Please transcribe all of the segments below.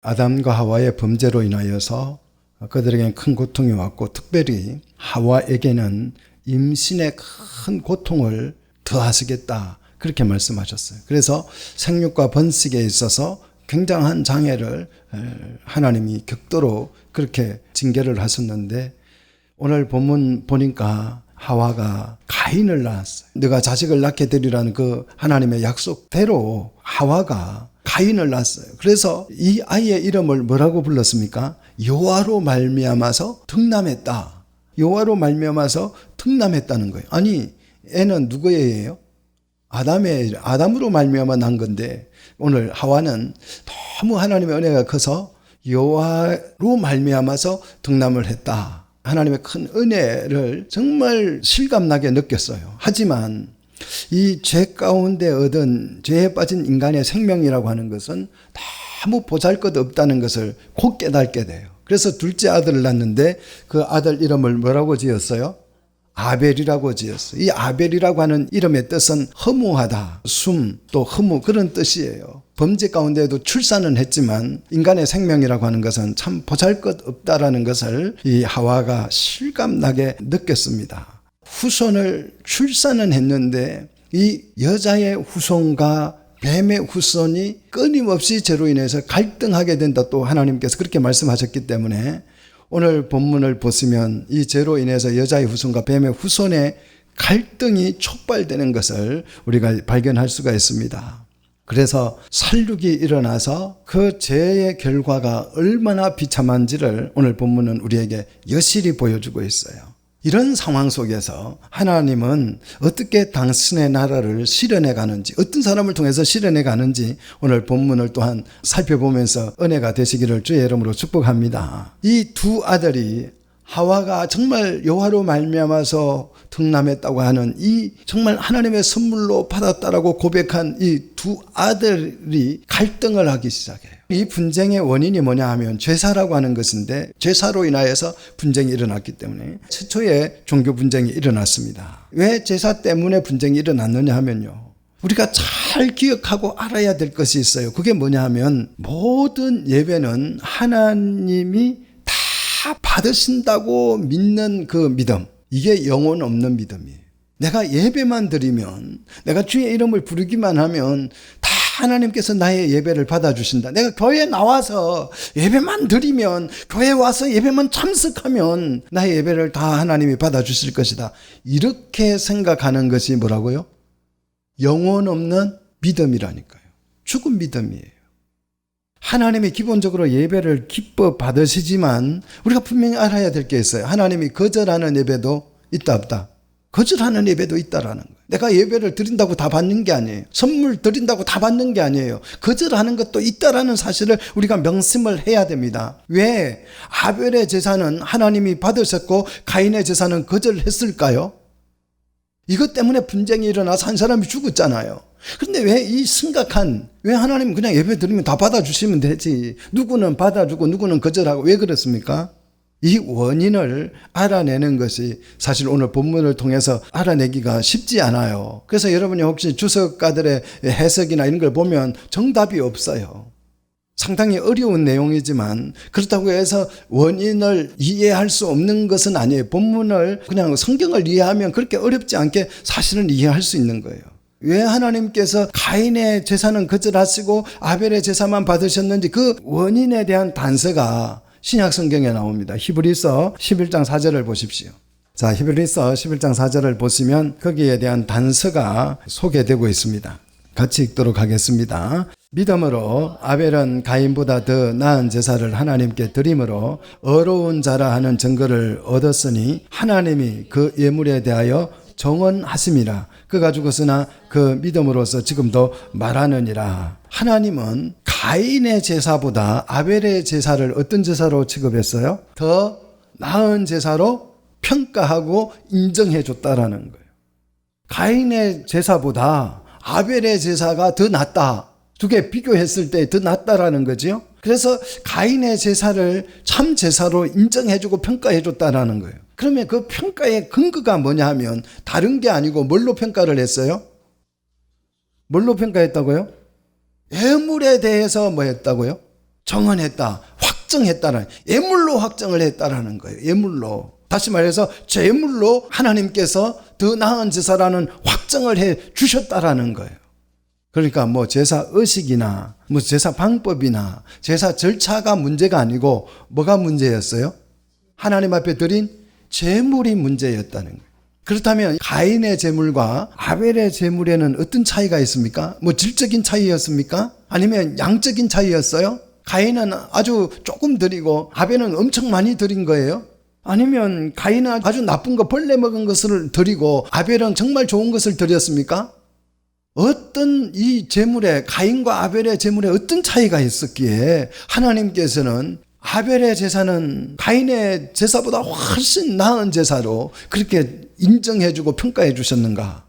아담과 하와의 범죄로 인하여서 그들에게는 큰 고통이 왔고, 특별히 하와에게는 임신의 큰 고통을 더하시겠다, 그렇게 말씀하셨어요. 그래서 생육과 번식에 있어서 굉장한 장애를 하나님이 극도로 그렇게 징계를 하셨는데, 오늘 본문 보니까 하와가 가인을 낳았어요. 네가 자식을 낳게 되리라는 그 하나님의 약속대로 하와가 가인을 낳았어요. 그래서 이 아이의 이름을 뭐라고 불렀습니까? 여호와로 말미암아서 등남했다. 여호와로 말미암아서 등남했다는 거예요. 아니, 애는 누구의 애예요? 아담으로 말미암아 난 건데, 오늘 하와는 너무 하나님의 은혜가 커서 여호와로 말미암아서 등남을 했다. 하나님의 큰 은혜를 정말 실감나게 느꼈어요. 하지만 이 죄 가운데 얻은, 죄에 빠진 인간의 생명이라고 하는 것은 너무 보잘것없다는 것을 곧 깨닫게 돼요. 그래서 둘째 아들을 낳는데 그 아들 이름을 뭐라고 지었어요? 아벨이라고 지었어요. 이 아벨이라고 하는 이름의 뜻은 허무하다, 또 허무, 그런 뜻이에요. 범죄 가운데에도 출산은 했지만 인간의 생명이라고 하는 것은 참 보잘것없다라는 것을 이 하와가 실감나게 느꼈습니다. 후손을 출산은 했는데 이 여자의 후손과 뱀의 후손이 끊임없이 죄로 인해서 갈등하게 된다, 또 하나님께서 그렇게 말씀하셨기 때문에 오늘 본문을 보시면 이 죄로 인해서 여자의 후손과 뱀의 후손의 갈등이 촉발되는 것을 우리가 발견할 수가 있습니다. 그래서 살육이 일어나서 그 죄의 결과가 얼마나 비참한지를 오늘 본문은 우리에게 여실히 보여주고 있어요. 이런 상황 속에서 하나님은 어떻게 당신의 나라를 실현해 가는지, 어떤 사람을 통해서 실현해 가는지 오늘 본문을 또한 살펴보면서 은혜가 되시기를 주의 이름으로 축복합니다. 이 두 아들이 하와가 정말 여호와로 말미암아서 등남했다고 하는 이 정말 하나님의 선물로 받았다라고 고백한 이 두 아들이 갈등을 하기 시작해요. 이 분쟁의 원인이 뭐냐 하면 죄사라고 하는 것인데, 죄사로 인하여서 분쟁이 일어났기 때문에 최초의 종교 분쟁이 일어났습니다. 왜 죄사 때문에 분쟁이 일어났느냐 하면요, 우리가 잘 기억하고 알아야 될 것이 있어요. 그게 뭐냐 하면 모든 예배는 하나님이 다 받으신다고 믿는 그 믿음, 이게 영혼 없는 믿음이에요. 내가 예배만 드리면, 내가 주의 이름을 부르기만 하면 다 하나님께서 나의 예배를 받아주신다. 내가 교회에 나와서 예배만 드리면, 교회에 와서 예배만 참석하면 나의 예배를 다 하나님이 받아주실 것이다. 이렇게 생각하는 것이 뭐라고요? 영혼 없는 믿음이라니까요. 죽은 믿음이에요. 하나님이 기본적으로 예배를 기뻐 받으시지만 우리가 분명히 알아야 될 게 있어요. 하나님이 거절하는 예배도 있다 없다? 거절하는 예배도 있다라는 거예요. 내가 예배를 드린다고 다 받는 게 아니에요. 선물 드린다고 다 받는 게 아니에요. 거절하는 것도 있다라는 사실을 우리가 명심을 해야 됩니다. 왜 아벨의 제사는 하나님이 받으셨고 가인의 제사는 거절했을까요? 이것 때문에 분쟁이 일어나서 한 사람이 죽었잖아요. 그런데 왜 하나님 그냥 예배 드리면 다 받아주시면 되지, 누구는 받아주고 누구는 거절하고, 왜 그렇습니까? 이 원인을 알아내는 것이 사실 오늘 본문을 통해서 알아내기가 쉽지 않아요. 그래서 여러분이 혹시 주석가들의 해석이나 이런 걸 보면 정답이 없어요. 상당히 어려운 내용이지만 그렇다고 해서 원인을 이해할 수 없는 것은 아니에요. 본문을 그냥 성경을 이해하면 그렇게 어렵지 않게 사실은 이해할 수 있는 거예요. 왜 하나님께서 가인의 제사는 거절하시고 아벨의 제사만 받으셨는지 그 원인에 대한 단서가 신약 성경에 나옵니다. 히브리서 11장 4절을 보십시오. 자, 히브리서 11장 4절을 보시면 거기에 대한 단서가 소개되고 있습니다. 같이 읽도록 하겠습니다. 믿음으로 아벨은 가인보다 더 나은 제사를 하나님께 드림으로 의로운 자라 하는 증거를 얻었으니 하나님이 그 예물에 대하여 정언하심이라. 그가 죽었으나 그 믿음으로서 지금도 말하느니라. 하나님은 가인의 제사보다 아벨의 제사를 어떤 제사로 취급했어요? 더 나은 제사로 평가하고 인정해 줬다라는 거예요. 가인의 제사보다 아벨의 제사가 더 낫다. 두 개 비교했을 때 더 낫다라는 거죠. 그래서 가인의 제사를 참 제사로 인정해주고 평가해줬다라는 거예요. 그러면 그 평가의 근거가 뭐냐 하면 다른 게 아니고 뭘로 평가를 했어요? 뭘로 평가했다고요? 예물에 대해서 뭐 했다고요? 정언했다, 확정했다는, 예물로 확정을 했다라는 거예요. 예물로. 다시 말해서 제물로 하나님께서 더 나은 제사라는 확정을 해 주셨다라는 거예요. 그러니까 뭐 제사 의식이나 뭐 제사 방법이나 제사 절차가 문제가 아니고 뭐가 문제였어요? 하나님 앞에 드린 제물이 문제였다는 거예요. 그렇다면 가인의 제물과 아벨의 제물에는 어떤 차이가 있습니까? 뭐 질적인 차이였습니까? 아니면 양적인 차이였어요? 가인은 아주 조금 드리고 아벨은 엄청 많이 드린 거예요? 아니면 가인은 아주 나쁜 거 벌레 먹은 것을 드리고 아벨은 정말 좋은 것을 드렸습니까? 어떤 이 제물에, 가인과 아벨의 제물에 어떤 차이가 있었기에 하나님께서는 아벨의 제사는 가인의 제사보다 훨씬 나은 제사로 그렇게 인정해주고 평가해 주셨는가?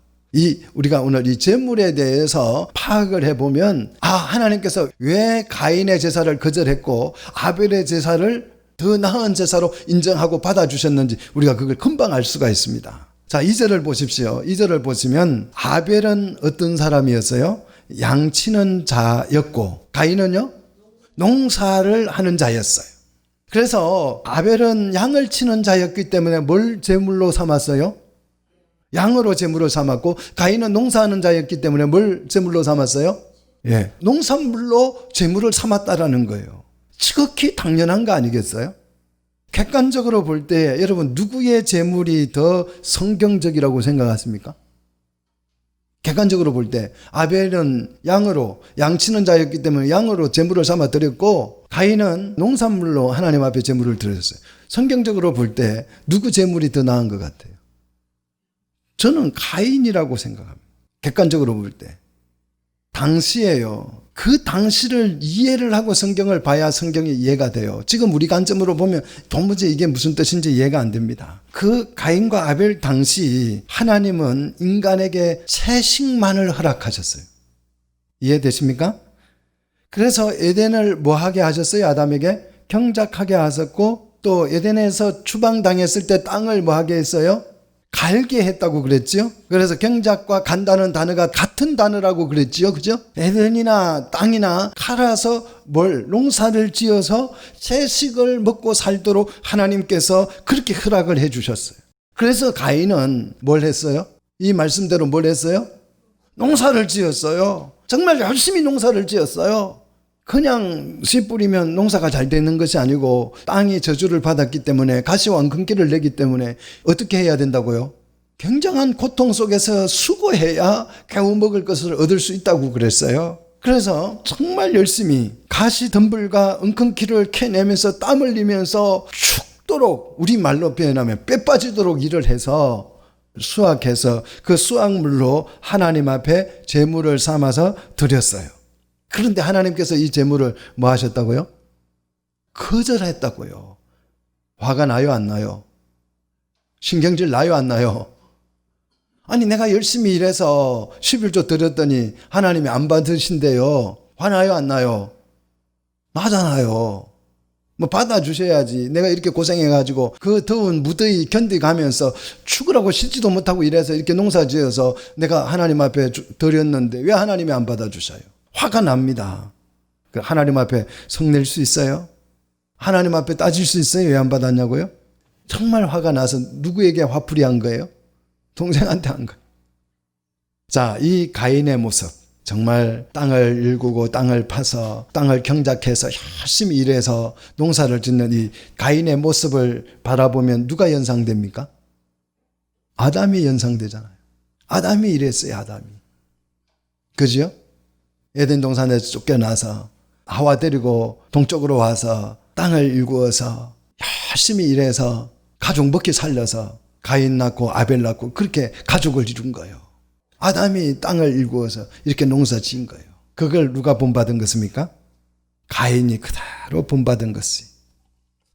우리가 오늘 이 제물에 대해서 파악을 해보면, 하나님께서 왜 가인의 제사를 거절했고 아벨의 제사를 더 나은 제사로 인정하고 받아주셨는지 우리가 그걸 금방 알 수가 있습니다. 자, 2절을 보십시오. 2절을 보시면 아벨은 어떤 사람이었어요? 양치는 자였고 가인은요? 농사를 하는 자였어요. 그래서 아벨은 양을 치는 자였기 때문에 뭘 제물로 삼았어요? 양으로 제물로 삼았고, 가인은 농사하는 자였기 때문에 뭘 제물로 삼았어요? 농산물로 제물을 삼았다라는 거예요. 지극히 당연한 거 아니겠어요? 객관적으로 볼 때 여러분 누구의 제물이 더 성경적이라고 생각하십니까? 객관적으로 볼 때 아벨은 양치는 자였기 때문에 양으로 제물을 삼아 드렸고, 가인은 농산물로 하나님 앞에 제물을 드렸어요. 성경적으로 볼 때 누구 제물이 더 나은 것 같아요? 저는 가인이라고 생각합니다. 객관적으로 볼 때. 당시에요. 그 당시를 이해를 하고 성경을 봐야 성경이 이해가 돼요. 지금 우리 관점으로 보면 도무지 이게 무슨 뜻인지 이해가 안 됩니다. 그 가인과 아벨 당시 하나님은 인간에게 채식만을 허락하셨어요. 이해되십니까? 그래서 에덴을 뭐 하게 하셨어요? 아담에게 경작하게 하셨고, 또 에덴에서 추방당했을 때 땅을 뭐 하게 했어요? 갈게 했다고 그랬죠. 그래서 경작과 간다는 단어가 같은 단어라고 그랬죠. 그죠? 에덴이나 땅이나 갈아서 농사를 지어서 채식을 먹고 살도록 하나님께서 그렇게 허락을 해 주셨어요. 그래서 가인은 뭘 했어요? 이 말씀대로 뭘 했어요? 농사를 지었어요. 정말 열심히 농사를 지었어요. 그냥 씨 뿌리면 농사가 잘 되는 것이 아니고 땅이 저주를 받았기 때문에 가시와 엉겅퀴를 내기 때문에 어떻게 해야 된다고요? 굉장한 고통 속에서 수고해야 겨우 먹을 것을 얻을 수 있다고 그랬어요. 그래서 정말 열심히 가시덤불과 엉겅퀴를 캐내면서 땀 흘리면서 죽도록, 우리말로 표현하면 뼈 빠지도록 일을 해서 수확해서 그 수확물로 하나님 앞에 제물을 삼아서 드렸어요. 그런데 하나님께서 이 제물을 뭐 하셨다고요? 거절했다고요. 화가 나요, 안 나요? 신경질 나요, 안 나요? 아니, 내가 열심히 일해서 11조 드렸더니 하나님이 안 받으신대요. 화나요, 안 나요? 나잖아요. 뭐 받아주셔야지. 내가 이렇게 고생해가지고 그 더운 무더위 견디가면서 죽으라고 쉬지도 못하고 이래서 이렇게 농사 지어서 내가 하나님 앞에 드렸는데 왜 하나님이 안 받아주셔요? 화가 납니다. 하나님 앞에 성낼 수 있어요? 하나님 앞에 따질 수 있어요? 왜 안 받았냐고요? 정말 화가 나서 누구에게 화풀이 한 거예요? 동생한테 한 거예요. 자, 이 가인의 모습, 정말 땅을 일구고 땅을 파서 땅을 경작해서 열심히 일해서 농사를 짓는 이 가인의 모습을 바라보면 누가 연상됩니까? 아담이 연상되잖아요. 아담이 이랬어요, 아담이. 그죠? 에덴 동산에서 쫓겨나서 하와 데리고 동쪽으로 와서 땅을 일구어서 열심히 일해서 가족 먹기 살려서 가인 낳고 아벨 낳고 그렇게 가족을 이룬 거예요. 아담이 땅을 일구어서 이렇게 농사 지은 거예요. 그걸 누가 본받은 것입니까? 가인이 그대로 본받은 것이.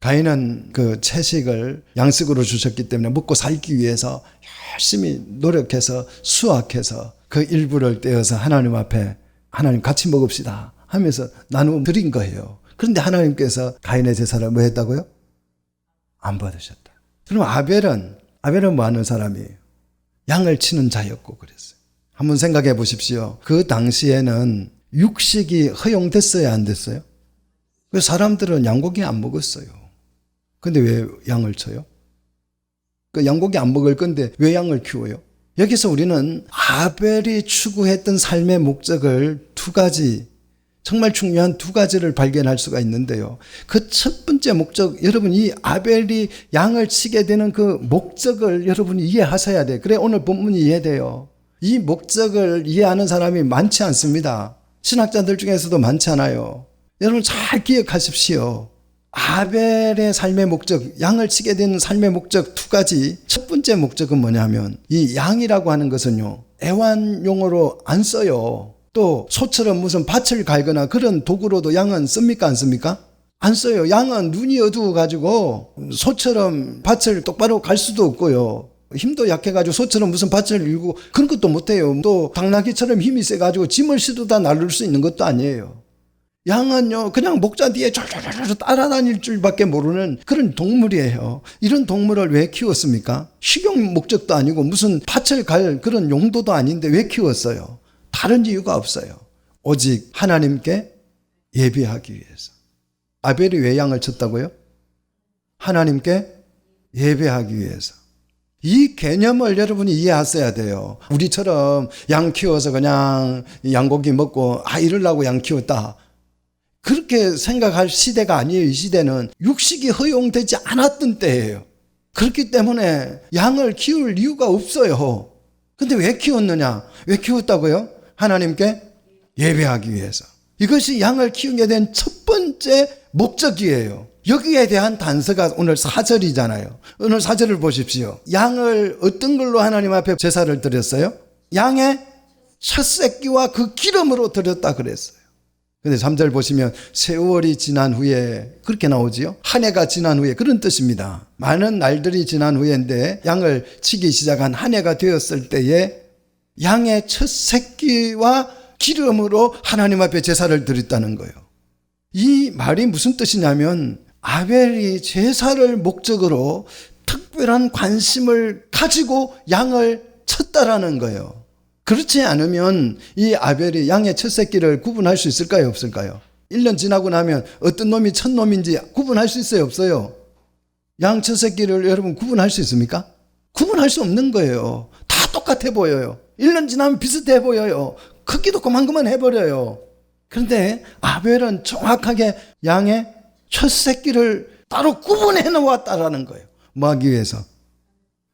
가인은 그 채식을 양식으로 주셨기 때문에 먹고 살기 위해서 열심히 노력해서 수확해서 그 일부를 떼어서 하나님 앞에 하나님 같이 먹읍시다 하면서 나누어 드린 거예요. 그런데 하나님께서 가인의 제사를 뭐 했다고요? 안 받으셨다. 그럼 아벨은 뭐 하는 사람이에요? 양을 치는 자였고 그랬어요. 한번 생각해 보십시오. 그 당시에는 육식이 허용됐어요, 안 됐어요? 왜 사람들은 양고기 안 먹었어요? 근데 왜 양을 쳐요? 그 양고기 안 먹을 건데 왜 양을 키워요? 여기서 우리는 아벨이 추구했던 삶의 목적을 두 가지, 정말 중요한 두 가지를 발견할 수가 있는데요. 그 첫 번째 목적, 여러분 이 아벨이 양을 치게 되는 그 목적을 여러분이 이해하셔야 돼요. 그래 오늘 본문이 이해돼요. 이 목적을 이해하는 사람이 많지 않습니다. 신학자들 중에서도 많지 않아요. 여러분 잘 기억하십시오. 아벨의 삶의 목적, 양을 치게 된 삶의 목적 두 가지. 첫 번째 목적은 뭐냐면 이 양이라고 하는 것은요, 애완용으로 안 써요. 또 소처럼 무슨 밭을 갈거나 그런 도구로도 양은 씁니까 안 씁니까? 안 써요. 양은 눈이 어두워 가지고 소처럼 밭을 똑바로 갈 수도 없고요. 힘도 약해가지고 소처럼 무슨 밭을 일고 그런 것도 못해요. 또 당나귀처럼 힘이 세가지고 짐을 실어다 나를 수 있는 것도 아니에요. 양은요 그냥 목자 뒤에 쫄쫄쫄 따라다닐 줄밖에 모르는 그런 동물이에요. 이런 동물을 왜 키웠습니까? 식용 목적도 아니고 무슨 밭을 갈 그런 용도도 아닌데 왜 키웠어요? 다른 이유가 없어요. 오직 하나님께 예배하기 위해서. 아벨이 왜 양을 쳤다고요? 하나님께 예배하기 위해서. 이 개념을 여러분이 이해하셔야 돼요. 우리처럼 양 키워서 그냥 양고기 먹고 이러려고 양 키웠다, 그렇게 생각할 시대가 아니에요. 이 시대는 육식이 허용되지 않았던 때예요. 그렇기 때문에 양을 키울 이유가 없어요. 근데 왜 키웠느냐? 왜 키웠다고요? 하나님께 예배하기 위해서. 이것이 양을 키우게 된 첫 번째 목적이에요. 여기에 대한 단서가 오늘 4절이잖아요. 오늘 4절을 보십시오. 양을 어떤 걸로 하나님 앞에 제사를 드렸어요? 양의 첫 새끼와 그 기름으로 드렸다 그랬어요. 근데 3절 보시면 세월이 지난 후에 그렇게 나오지요. 한 해가 지난 후에, 그런 뜻입니다. 많은 날들이 지난 후에인데 양을 치기 시작한 한 해가 되었을 때에 양의 첫 새끼와 기름으로 하나님 앞에 제사를 드렸다는 거예요. 이 말이 무슨 뜻이냐면 아벨이 제사를 목적으로 특별한 관심을 가지고 양을 쳤다라는 거예요. 그렇지 않으면 이 아벨이 양의 첫 새끼를 구분할 수 있을까요? 없을까요? 1년 지나고 나면 어떤 놈이 첫 놈인지 구분할 수 있어요? 없어요? 양 첫 새끼를 여러분 구분할 수 있습니까? 구분할 수 없는 거예요. 다 똑같아 보여요. 1년 지나면 비슷해 보여요. 크기도 그만큼만 해버려요. 그런데 아벨은 정확하게 양의 첫 새끼를 따로 구분해 놓았다라는 거예요. 뭐 하기 위해서?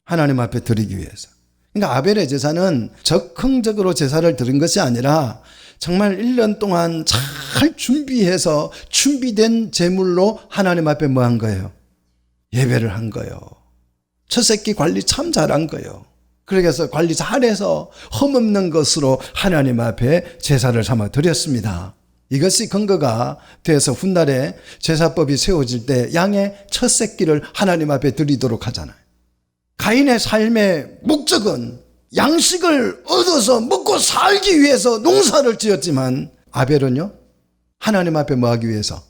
하나님 앞에 드리기 위해서. 그러니까 아벨의 제사는 적극적으로 제사를 드린 것이 아니라 정말 1년 동안 잘 준비해서 준비된 제물로 하나님 앞에 뭐 한 거예요? 예배를 한 거예요. 첫 새끼 관리 참 잘한 거예요. 그래서 관리 잘해서 흠없는 것으로 하나님 앞에 제사를 삼아 드렸습니다. 이것이 근거가 돼서 훗날에 제사법이 세워질 때 양의 첫 새끼를 하나님 앞에 드리도록 하잖아요. 가인의 삶의 목적은 양식을 얻어서 먹고 살기 위해서 농사를 지었지만 아벨은요, 하나님 앞에 뭐 하기 위해서?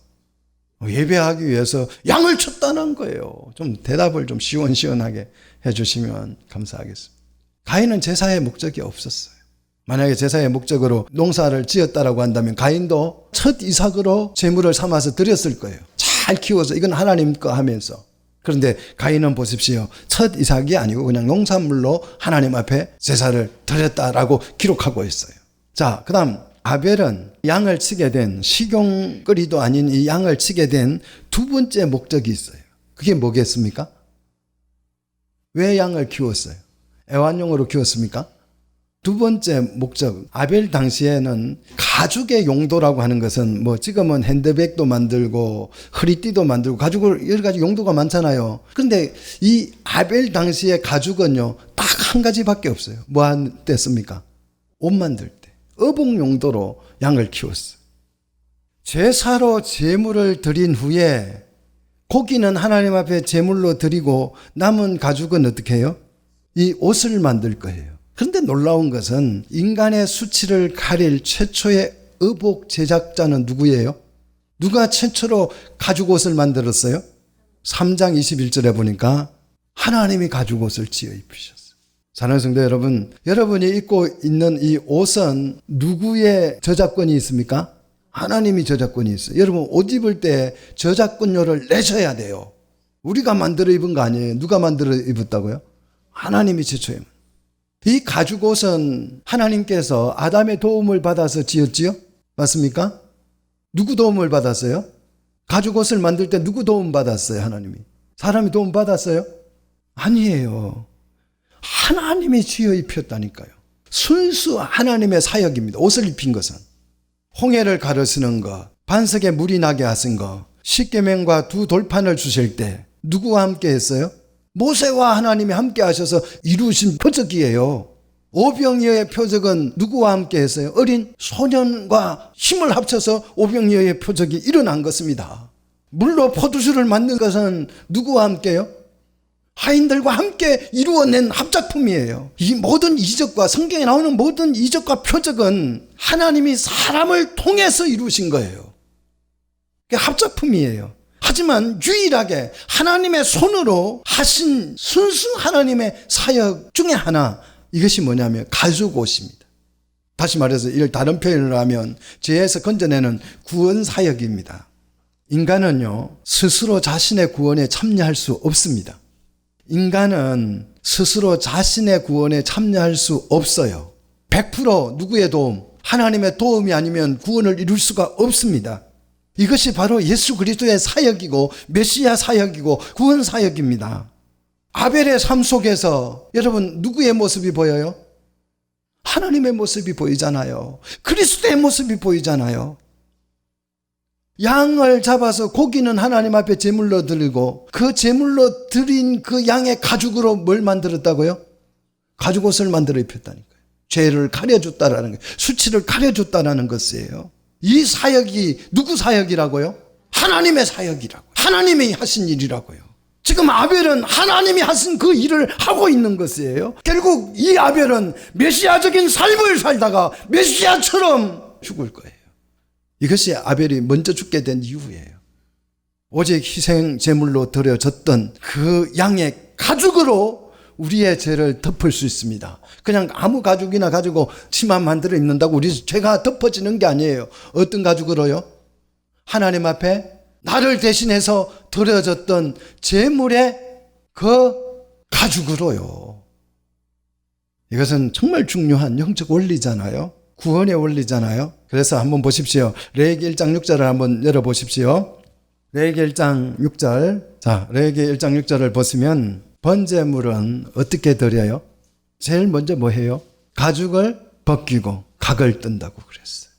예배하기 위해서 양을 쳤다는 거예요. 좀 대답을 좀 시원시원하게 해주시면 감사하겠습니다. 가인은 제사의 목적이 없었어요. 만약에 제사의 목적으로 농사를 지었다라고 한다면 가인도 첫 이삭으로 제물을 삼아서 드렸을 거예요. 잘 키워서 이건 하나님 거 하면서. 그런데 가인은 보십시오. 첫 이삭이 아니고 그냥 농산물로 하나님 앞에 제사를 드렸다라고 기록하고 있어요. 자, 그 다음 아벨은 양을 치게 된, 식용거리도 아닌 이 양을 치게 된 두 번째 목적이 있어요. 그게 뭐겠습니까? 왜 양을 키웠어요? 애완용으로 키웠습니까? 두 번째 목적, 아벨 당시에는 가죽의 용도라고 하는 것은 뭐 지금은 핸드백도 만들고 허리띠도 만들고 가죽을 여러 가지 용도가 많잖아요. 그런데 이 아벨 당시의 가죽은요, 딱 한 가지밖에 없어요. 뭐 한 때 씁니까? 옷 만들 때. 어복 용도로 양을 키웠어요. 제사로 제물을 드린 후에 고기는 하나님 앞에 제물로 드리고 남은 가죽은 어떻게 해요? 이 옷을 만들 거예요. 그런데 놀라운 것은 인간의 수치를 가릴 최초의 의복 제작자는 누구예요? 누가 최초로 가죽 옷을 만들었어요? 3장 21절에 보니까 하나님이 가죽 옷을 지어 입히셨어요. 사랑하는 성도 여러분, 여러분이 입고 있는 이 옷은 누구의 저작권이 있습니까? 하나님이 저작권이 있어요. 여러분 옷 입을 때 저작권료를 내셔야 돼요. 우리가 만들어 입은 거 아니에요. 누가 만들어 입었다고요? 하나님이 최초에. 이 가죽옷은 하나님께서 아담의 도움을 받아서 지었지요? 맞습니까? 누구 도움을 받았어요? 가죽옷을 만들 때 누구 도움 받았어요? 하나님이. 사람이 도움 받았어요? 아니에요. 하나님이 지어 입혔다니까요. 순수 하나님의 사역입니다. 옷을 입힌 것은. 홍해를 가르시는 것, 반석에 물이 나게 하신 것, 십계명과 두 돌판을 주실 때 누구와 함께 했어요? 모세와 하나님이 함께 하셔서 이루신 표적이에요. 오병이어의 표적은 누구와 함께 했어요? 어린 소년과 힘을 합쳐서 오병이어의 표적이 일어난 것입니다. 물로 포도주를 만든 것은 누구와 함께요? 하인들과 함께 이루어낸 합작품이에요. 이 모든 이적과 성경에 나오는 모든 이적과 표적은 하나님이 사람을 통해서 이루신 거예요. 그게 합작품이에요. 하지만 유일하게 하나님의 손으로 하신 순수 하나님의 사역 중에 하나, 이것이 뭐냐면 가죽옷입니다. 다시 말해서 이걸 다른 표현을 하면 죄에서 건져내는 구원 사역입니다. 인간은요, 스스로 자신의 구원에 참여할 수 없습니다. 인간은 스스로 자신의 구원에 참여할 수 없어요. 100% 누구의 도움? 하나님의 도움이 아니면 구원을 이룰 수가 없습니다. 이것이 바로 예수 그리스도의 사역이고 메시아 사역이고 구원 사역입니다. 아벨의 삶 속에서 여러분 누구의 모습이 보여요? 하나님의 모습이 보이잖아요. 그리스도의 모습이 보이잖아요. 양을 잡아서 고기는 하나님 앞에 제물로 드리고 그 제물로 드린 그 양의 가죽으로 뭘 만들었다고요? 가죽옷을 만들어 입혔다니까요. 죄를 가려줬다라는 거예요. 수치를 가려줬다라는 것이에요. 이 사역이 누구 사역이라고요? 하나님의 사역이라고요. 하나님이 하신 일이라고요. 지금 아벨은 하나님이 하신 그 일을 하고 있는 것이에요. 결국 이 아벨은 메시아적인 삶을 살다가 메시아처럼 죽을 거예요. 이것이 아벨이 먼저 죽게 된 이유예요. 오직 희생 제물로 드려졌던 그 양의 가죽으로 우리의 죄를 덮을 수 있습니다. 그냥 아무 가죽이나 가지고 치마 만들어 입는다고 우리 죄가 덮어지는 게 아니에요. 어떤 가죽으로요? 하나님 앞에 나를 대신해서 드려졌던 제물의 그 가죽으로요. 이것은 정말 중요한 영적 원리잖아요. 구원의 원리잖아요. 그래서 한번 보십시오. 레위기 1장 6절을 한번 열어보십시오. 레위기 1장 6절. 자, 레위기 1장 6절을 보시면 번제물은 어떻게 드려요? 제일 먼저 뭐 해요? 가죽을 벗기고 각을 뜬다고 그랬어요.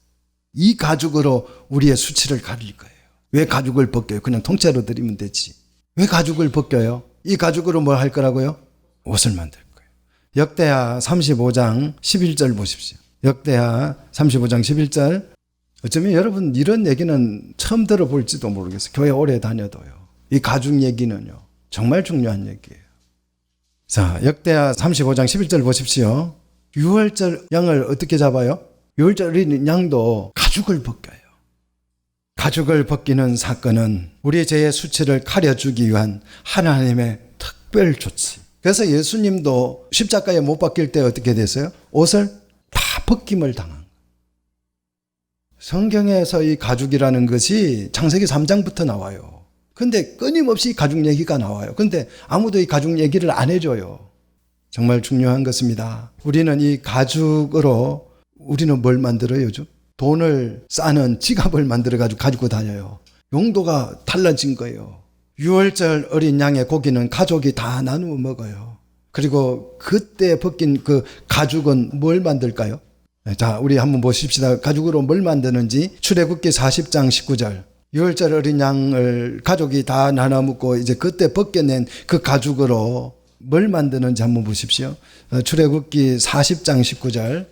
이 가죽으로 우리의 수치를 가릴 거예요. 왜 가죽을 벗겨요? 그냥 통째로 드리면 되지. 왜 가죽을 벗겨요? 이 가죽으로 뭘 할 거라고요? 옷을 만들 거예요. 역대하 35장 11절 보십시오. 역대하 35장 11절. 어쩌면 여러분 이런 얘기는 처음 들어볼지도 모르겠어요. 교회 오래 다녀도요. 이 가죽 얘기는요. 정말 중요한 얘기예요. 자, 역대하 35장 11절 보십시오. 유월절 양을 어떻게 잡아요? 유월절 어린 양도 가죽을 벗겨요. 가죽을 벗기는 사건은 우리의 죄의 수치를 가려주기 위한 하나님의 특별 조치. 그래서 예수님도 십자가에 못 박힐 때 어떻게 됐어요? 옷을 다 벗김을 당한 거예요. 성경에서 이 가죽이라는 것이 창세기 3장부터 나와요. 근데 끊임없이 가죽 얘기가 나와요. 근데 아무도 이 가죽 얘기를 안 해줘요. 정말 중요한 것입니다. 우리는 이 가죽으로 우리는 뭘 만들어요, 요즘? 돈을 싸는 지갑을 만들어가지고 가지고 다녀요. 용도가 달라진 거예요. 유월절 어린 양의 고기는 가족이 다 나누어 먹어요. 그리고 그때 벗긴 그 가죽은 뭘 만들까요? 자, 우리 한번 보십시다. 가죽으로 뭘 만드는지. 출애굽기 40장 19절. 유월절 어린 양을 가족이 다 나눠 먹고 이제 그때 벗겨낸 그 가죽으로 뭘 만드는지 한번 보십시오. 출애굽기 40장 19절.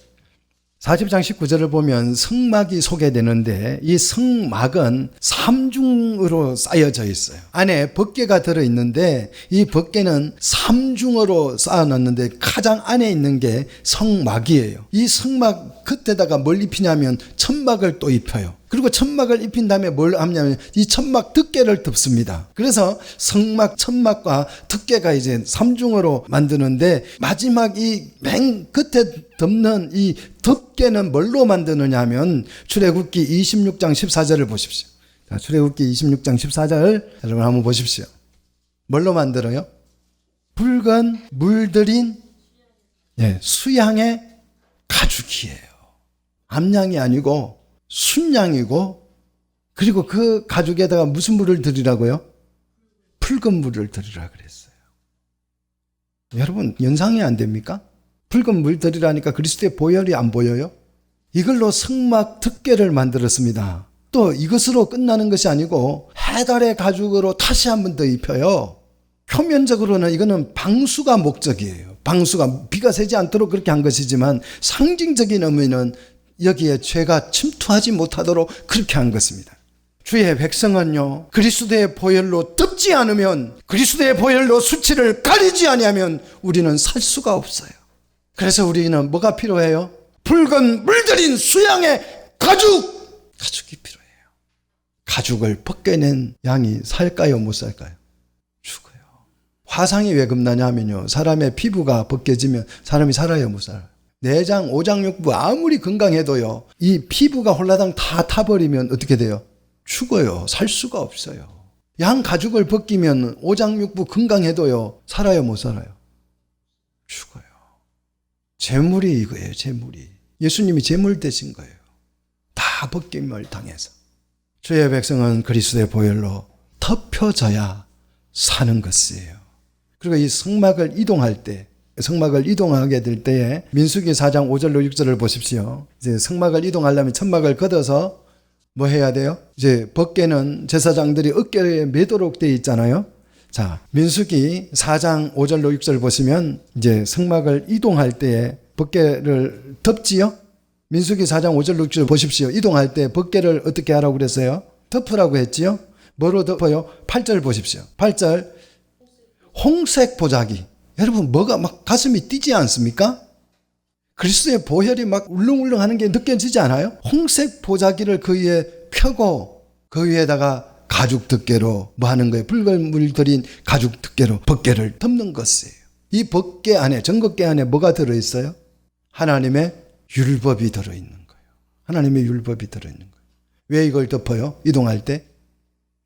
40장 19절을 보면 성막이 소개되는데 이 성막은 3중으로 쌓여져 있어요. 안에 벗개가 들어있는데 이 벗개는 3중으로 쌓아놨는데 가장 안에 있는 게 성막이에요. 이 성막 끝에다가 뭘 입히냐면 천막을 또 입혀요. 그리고 천막을 입힌 다음에 뭘 하냐면 이 천막 덮개를 덮습니다. 그래서 성막, 천막과 덮개가 이제 삼중으로 만드는데 마지막 이 맨 끝에 덮는 이 덮개는 뭘로 만드느냐 하면 출애굽기 26장 14절을 보십시오. 자, 출애굽기 26장 14절 여러분 한번 보십시오. 뭘로 만들어요? 붉은 물들인 수양의 가죽이에요. 암양이 아니고 순양이고, 그리고 그 가죽에다가 무슨 물을 들이라고요? 붉은 물을 들이라 그랬어요. 여러분 연상이 안 됩니까? 붉은 물 들이라니까 그리스도의 보혈이 안 보여요? 이걸로 성막 덮개를 만들었습니다. 또 이것으로 끝나는 것이 아니고 해달의 가죽으로 다시 한 번 더 입혀요. 표면적으로는 이거는 방수가 목적이에요. 방수가 비가 새지 않도록 그렇게 한 것이지만 상징적인 의미는 여기에 죄가 침투하지 못하도록 그렇게 한 것입니다. 주의 백성은요, 그리스도의 보혈로 덮지 않으면, 그리스도의 보혈로 수치를 가리지 아니하면 우리는 살 수가 없어요. 그래서 우리는 뭐가 필요해요? 붉은 물들인 수양의 가죽이 필요해요. 가죽을 벗겨낸 양이 살까요, 못 살까요? 죽어요. 화상이 왜 겁나냐 하면요, 사람의 피부가 벗겨지면 사람이 살아요, 못 살아요? 내장, 오장육부 아무리 건강해도요, 이 피부가 홀라당 다 타버리면 어떻게 돼요? 죽어요. 살 수가 없어요. 양 가죽을 벗기면 오장육부 건강해도요, 살아요, 못 살아요? 죽어요. 재물이 이거예요, 재물이. 예수님이 재물 되신 거예요. 다 벗김을 당해서. 주의 백성은 그리스도의 보혈로 덮여져야 사는 것이에요. 그리고 이 성막을 이동할 때, 성막을 이동하게 될 때에 민수기 4장 5절로 6절을 보십시오. 이제 성막을 이동하려면 천막을 걷어서 뭐 해야 돼요? 이제 벗개는 제사장들이 어깨에 매도록 되어 있잖아요. 자, 민수기 4장 5절로 6절 보시면 이제 성막을 이동할 때에 벗개를 덮지요. 민수기 4장 5절로 6절 보십시오. 이동할 때 벗개를 어떻게 하라고 그랬어요? 덮으라고 했지요. 뭐로 덮어요? 8절 보십시오. 8절 홍색 보자기. 여러분 뭐가 막 가슴이 뛰지 않습니까? 그리스도의 보혈이 막 울렁울렁 하는 게 느껴지지 않아요? 홍색 보자기를 그 위에 펴고 그 위에다가 가죽 덮개로 뭐 하는 거예요? 붉은 물 들인 가죽 덮개로 벗개를 덮는 것이에요. 이 벗개 안에, 정벗개 안에 뭐가 들어있어요? 하나님의 율법이 들어있는 거예요. 하나님의 율법이 들어있는 거예요. 왜 이걸 덮어요? 이동할 때?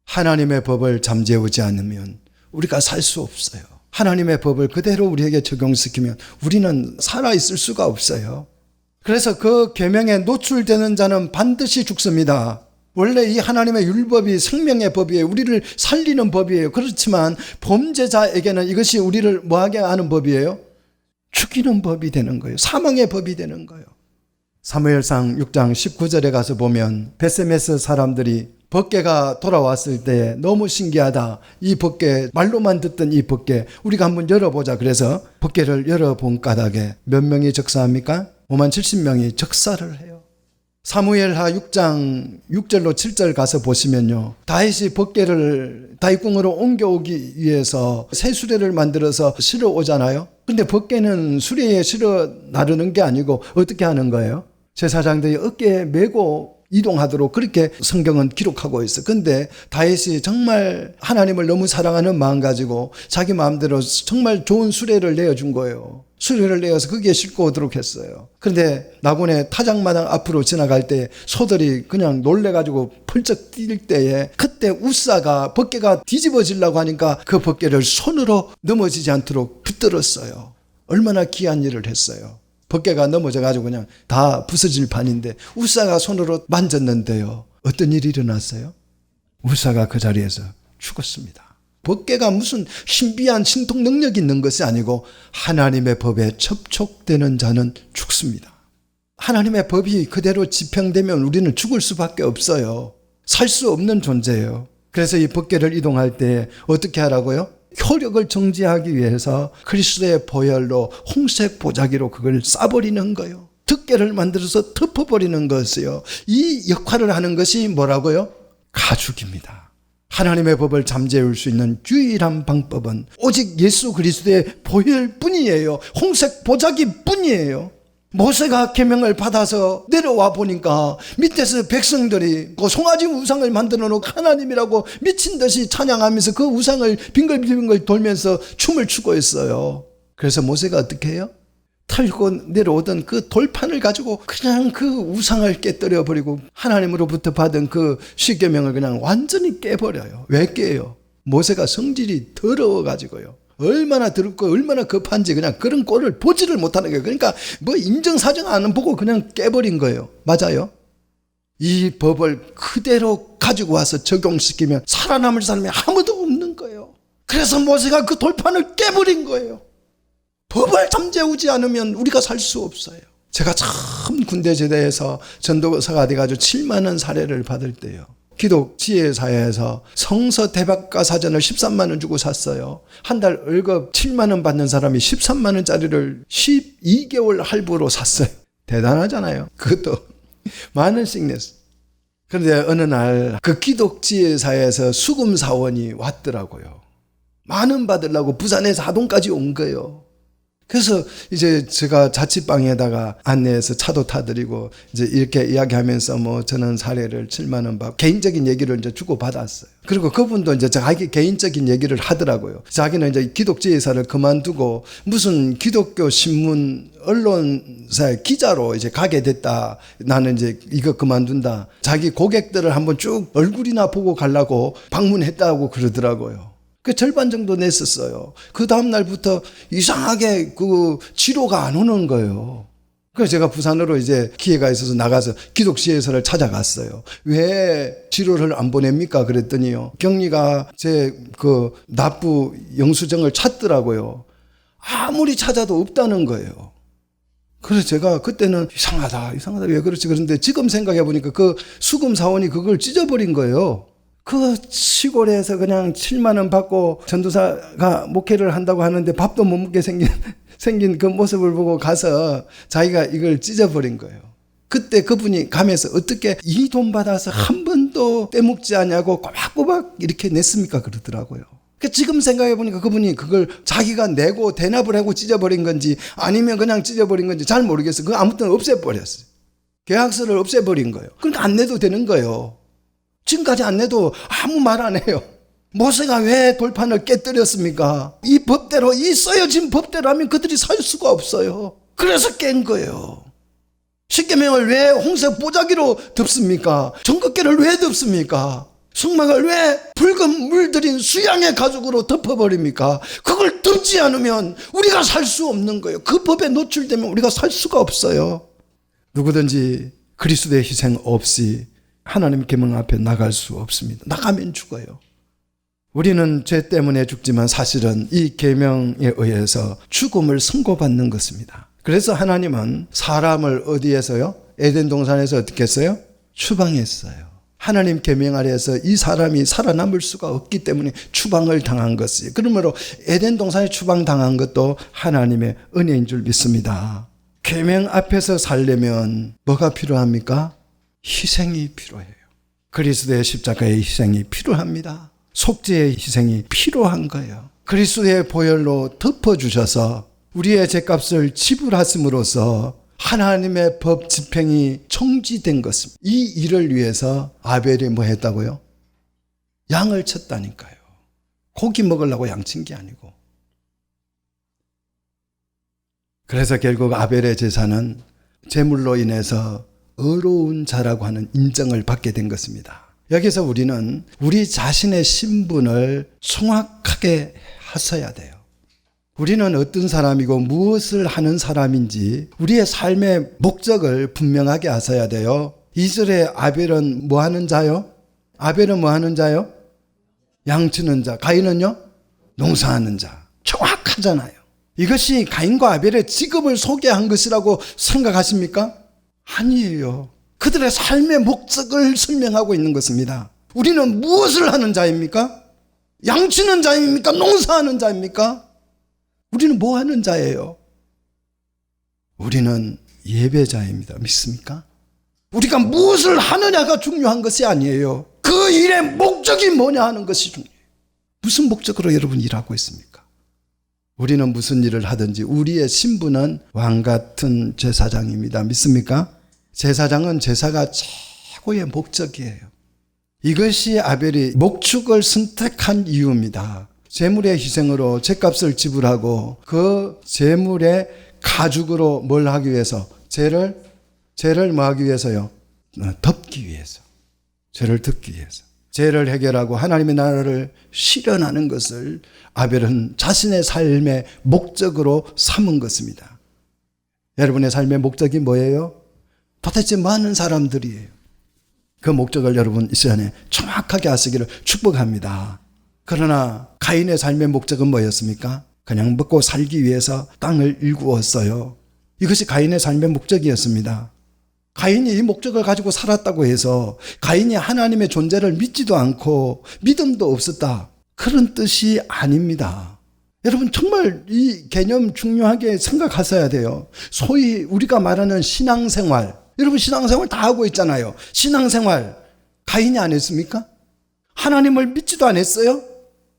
하나님의 법을 잠재우지 않으면 우리가 살 수 없어요. 하나님의 법을 그대로 우리에게 적용시키면 우리는 살아있을 수가 없어요. 그래서 그 계명에 노출되는 자는 반드시 죽습니다. 원래 이 하나님의 율법이 생명의 법이에요. 우리를 살리는 법이에요. 그렇지만 범죄자에게는 이것이 우리를 뭐하게 하는 법이에요? 죽이는 법이 되는 거예요. 사망의 법이 되는 거예요. 사무엘상 6장 19절에 가서 보면 베세메스 사람들이 벗개가 돌아왔을 때 너무 신기하다. 이 벗개, 말로만 듣던 이 벗개 우리가 한번 열어보자. 그래서 벗개를 열어본 까닭에 몇 명이 적사합니까? 50,070명이 적사를 해요. 사무엘하 6장 6절로 7절 가서 보시면요, 다윗이 벗개를 다윗궁으로 옮겨오기 위해서 새 수레를 만들어서 실어 오잖아요. 근데 벗개는 수레에 실어 나르는 게 아니고 어떻게 하는 거예요? 제사장들이 어깨에 메고 이동하도록 그렇게 성경은 기록하고 있어. 근데 다윗이 정말 하나님을 너무 사랑하는 마음 가지고 자기 마음대로 정말 좋은 수레를 내어준 거예요. 수레를 내어서 거기에 싣고 오도록 했어요. 그런데 나군의 타작마당 앞으로 지나갈 때 소들이 그냥 놀래가지고 펄쩍 뛸 때에 그때 우사가 벗개가 뒤집어지려고 하니까 그 벗개를 손으로 넘어지지 않도록 붙들었어요. 얼마나 귀한 일을 했어요. 벗개가 넘어져가지고 그냥 다 부서질 판인데 우사가 손으로 만졌는데요, 어떤 일이 일어났어요? 우사가 그 자리에서 죽었습니다. 벗개가 무슨 신비한 신통 능력이 있는 것이 아니고 하나님의 법에 접촉되는 자는 죽습니다. 하나님의 법이 그대로 집행되면 우리는 죽을 수밖에 없어요. 살 수 없는 존재예요. 그래서 이 벗개를 이동할 때 어떻게 하라고요? 효력을 정지하기 위해서 그리스도의 보혈로 홍색 보자기로 그걸 싸버리는 거예요. 덮개를 만들어서 덮어버리는 것이에요. 이 역할을 하는 것이 뭐라고요? 가죽입니다. 하나님의 법을 잠재울 수 있는 유일한 방법은 오직 예수 그리스도의 보혈뿐이에요. 홍색 보자기뿐이에요. 모세가 계명을 받아서 내려와 보니까 밑에서 백성들이 그 송아지 우상을 만들어 놓고 하나님이라고 미친 듯이 찬양하면서 그 우상을 빙글빙글 돌면서 춤을 추고 있어요. 그래서 모세가 어떻게 해요? 털고 내려오던 그 돌판을 가지고 그냥 그 우상을 깨뜨려 버리고 하나님으로부터 받은 그 십계명을 그냥 완전히 깨버려요. 왜 깨요? 모세가 성질이 더러워 가지고요. 얼마나 더럽고 얼마나 급한지 그냥 그런 꼴을 보지를 못하는 거예요. 그러니까 뭐 인정사정 안 보고 그냥 깨버린 거예요. 맞아요? 이 법을 그대로 가지고 와서 적용시키면 살아남을 사람이 아무도 없는 거예요. 그래서 모세가 그 돌판을 깨버린 거예요. 법을 잠재우지 않으면 우리가 살 수 없어요. 제가 참 군대 제대에서 전도사가 돼가지고 7만 원 사례를 받을 때요. 기독 지혜사회에서 성서 대박과 사전을 13만 원 주고 샀어요. 한 달 월급 7만 원 받는 사람이 13만 원짜리를 12개월 할부로 샀어요. 대단하잖아요. 그것도 만 원씩 냈어요. 그런데 어느 날 그 기독 지혜사회에서 수금 사원이 왔더라고요. 만 원 받으려고 부산에서 하동까지 온 거예요. 그래서 이제 제가 자취방에다가 안내해서 차도 타드리고 이제 이렇게 이야기하면서 뭐 저는 사례를 7만 원 받고 개인적인 얘기를 이제 주고 받았어요. 그리고 그분도 이제 자기 개인적인 얘기를 하더라고요. 자기는 이제 기독지회사를 그만두고 무슨 기독교 신문 언론사의 기자로 이제 가게 됐다. 나는 이제 이거 그만둔다. 자기 고객들을 한번 쭉 얼굴이나 보고 가려고 방문했다고 그러더라고요. 그 절반 정도 냈었어요. 그 다음날부터 이상하게 그 치료가 안 오는 거예요. 그래서 제가 부산으로 이제 기회가 있어서 나가서 기독지회사를 찾아갔어요. 왜 치료를 안 보냅니까? 그랬더니요. 격리가 제 그 납부 영수증을 찾더라고요. 아무리 찾아도 없다는 거예요. 그래서 제가 그때는 이상하다 왜 그렇지? 그런데 지금 생각해 보니까 그 수금 사원이 그걸 찢어버린 거예요. 그 시골에서 그냥 7만 원 받고 전도사가 목회를 한다고 하는데 밥도 못 먹게 생긴 그 모습을 보고 가서 자기가 이걸 찢어버린 거예요. 그때 그분이 가면서 어떻게 이 돈 받아서 한 번도 떼먹지 않냐고 꼬박꼬박 이렇게 냈습니까? 그러더라고요. 지금 생각해 보니까 그분이 그걸 자기가 내고 대납을 하고 찢어버린 건지 아니면 그냥 찢어버린 건지 잘 모르겠어요. 그 아무튼 없애버렸어요. 계약서를 없애버린 거예요. 그러니까 안 내도 되는 거예요. 지금까지 안 내도 아무 말 안 해요. 모세가 왜 돌판을 깨뜨렸습니까? 이 법대로, 이 써여진 법대로 하면 그들이 살 수가 없어요. 그래서 깬 거예요. 십계명을 왜 홍색 보자기로 덮습니까? 정극계를 왜 덮습니까? 성막을 왜 붉은 물들인 수양의 가죽으로 덮어버립니까? 그걸 덮지 않으면 우리가 살 수 없는 거예요. 그 법에 노출되면 우리가 살 수가 없어요. 누구든지 그리스도의 희생 없이 하나님 계명 앞에 나갈 수 없습니다. 나가면 죽어요. 우리는 죄 때문에 죽지만 사실은 이 계명에 의해서 죽음을 선고받는 것입니다. 그래서 하나님은 사람을 어디에서요? 에덴 동산에서 어떻게 했어요? 추방했어요. 하나님 계명 아래에서 이 사람이 살아남을 수가 없기 때문에 추방을 당한 것이에요. 그러므로 에덴 동산에 추방당한 것도 하나님의 은혜인 줄 믿습니다. 계명 앞에서 살려면 뭐가 필요합니까? 희생이 필요해요. 그리스도의 십자가의 희생이 필요합니다. 속죄의 희생이 필요한 거예요. 그리스도의 보혈로 덮어주셔서 우리의 죄값을 지불하심으로써 하나님의 법 집행이 청지된 것입니다. 이 일을 위해서 아벨이 뭐 했다고요? 양을 쳤다니까요. 고기 먹으려고 양 친 게 아니고. 그래서 결국 아벨의 제사는 제물로 인해서 의로운 자라고 하는 인정을 받게 된 것입니다. 여기서 우리는 우리 자신의 신분을 정확하게 하셔야 돼요. 우리는 어떤 사람이고 무엇을 하는 사람인지 우리의 삶의 목적을 분명하게 하셔야 돼요. 2절에 아벨은 뭐 하는 자요? 아벨은 뭐 하는 자요? 양 치는 자. 가인은요? 농사하는 자. 정확하잖아요. 이것이 가인과 아벨의 직업을 소개한 것이라고 생각하십니까? 아니에요. 그들의 삶의 목적을 설명하고 있는 것입니다. 우리는 무엇을 하는 자입니까? 양치는 자입니까? 농사하는 자입니까? 우리는 뭐 하는 자예요? 우리는 예배자입니다. 믿습니까? 우리가 무엇을 하느냐가 중요한 것이 아니에요. 그 일의 목적이 뭐냐 하는 것이 중요해요. 무슨 목적으로 여러분 일하고 있습니까? 우리는 무슨 일을 하든지 우리의 신분은 왕 같은 제사장입니다. 믿습니까? 제사장은 제사가 최고의 목적이에요. 이것이 아벨이 목축을 선택한 이유입니다. 제물의 희생으로 제값을 지불하고 그 제물의 가죽으로 뭘 하기 위해서? 죄를 뭐 하기 위해서요? 덮기 위해서. 죄를 덮기 위해서. 죄를 해결하고 하나님의 나라를 실현하는 것을 아벨은 자신의 삶의 목적으로 삼은 것입니다. 여러분의 삶의 목적이 뭐예요? 도대체 많은 사람들이에요. 그 목적을 여러분 이 시간에 정확하게 하시기를 축복합니다. 그러나 가인의 삶의 목적은 뭐였습니까? 그냥 먹고 살기 위해서 땅을 일구었어요. 이것이 가인의 삶의 목적이었습니다. 가인이 이 목적을 가지고 살았다고 해서 가인이 하나님의 존재를 믿지도 않고 믿음도 없었다, 그런 뜻이 아닙니다. 여러분 정말 이 개념 중요하게 생각하셔야 돼요. 소위 우리가 말하는 신앙생활, 여러분 신앙생활 다 하고 있잖아요. 신앙생활 가인이 안 했습니까? 하나님을 믿지도 않았어요?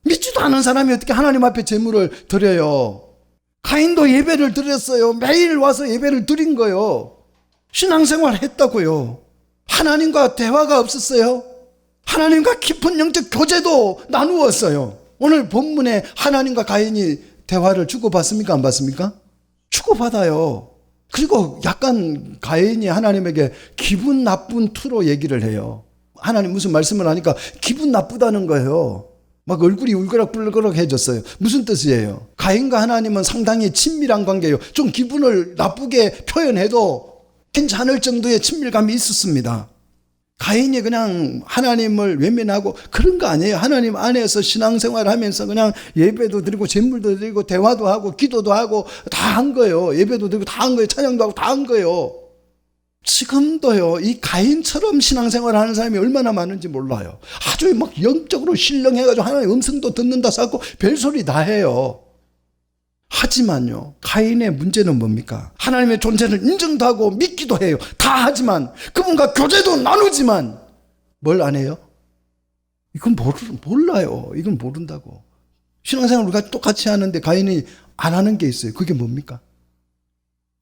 믿지도 않은 사람이 어떻게 하나님 앞에 제물을 드려요? 가인도 예배를 드렸어요. 매일 와서 예배를 드린 거예요. 신앙생활 했다고요. 하나님과 대화가 없었어요. 하나님과 깊은 영적 교제도 나누었어요. 오늘 본문에 하나님과 가인이 대화를 주고받습니까? 안 받습니까? 주고받아요. 그리고 약간 가인이 하나님에게 기분 나쁜 투로 얘기를 해요. 하나님 무슨 말씀을 하니까 기분 나쁘다는 거예요. 막 얼굴이 울그락불그락해졌어요. 무슨 뜻이에요? 가인과 하나님은 상당히 친밀한 관계예요. 좀 기분을 나쁘게 표현해도 괜찮을 정도의 친밀감이 있었습니다. 가인이 그냥 하나님을 외면하고 그런 거 아니에요. 하나님 안에서 신앙생활 하면서 그냥 예배도 드리고 제물도 드리고 대화도 하고 기도도 하고 다 한 거예요. 예배도 드리고 다 한 거예요. 찬양도 하고 다 한 거예요. 지금도요, 이 가인처럼 신앙생활 하는 사람이 얼마나 많은지 몰라요. 아주 막 영적으로 신령해가지고 하나님의 음성도 듣는다 하고 별소리 다 해요. 하지만요, 가인의 문제는 뭡니까? 하나님의 존재를 인정도 하고 믿기도 해요. 다 하지만, 그분과 교제도 나누지만 뭘 안 해요? 이건 몰라요. 이건 모른다고. 신앙생활 우리가 똑같이 하는데 가인이 안 하는 게 있어요. 그게 뭡니까?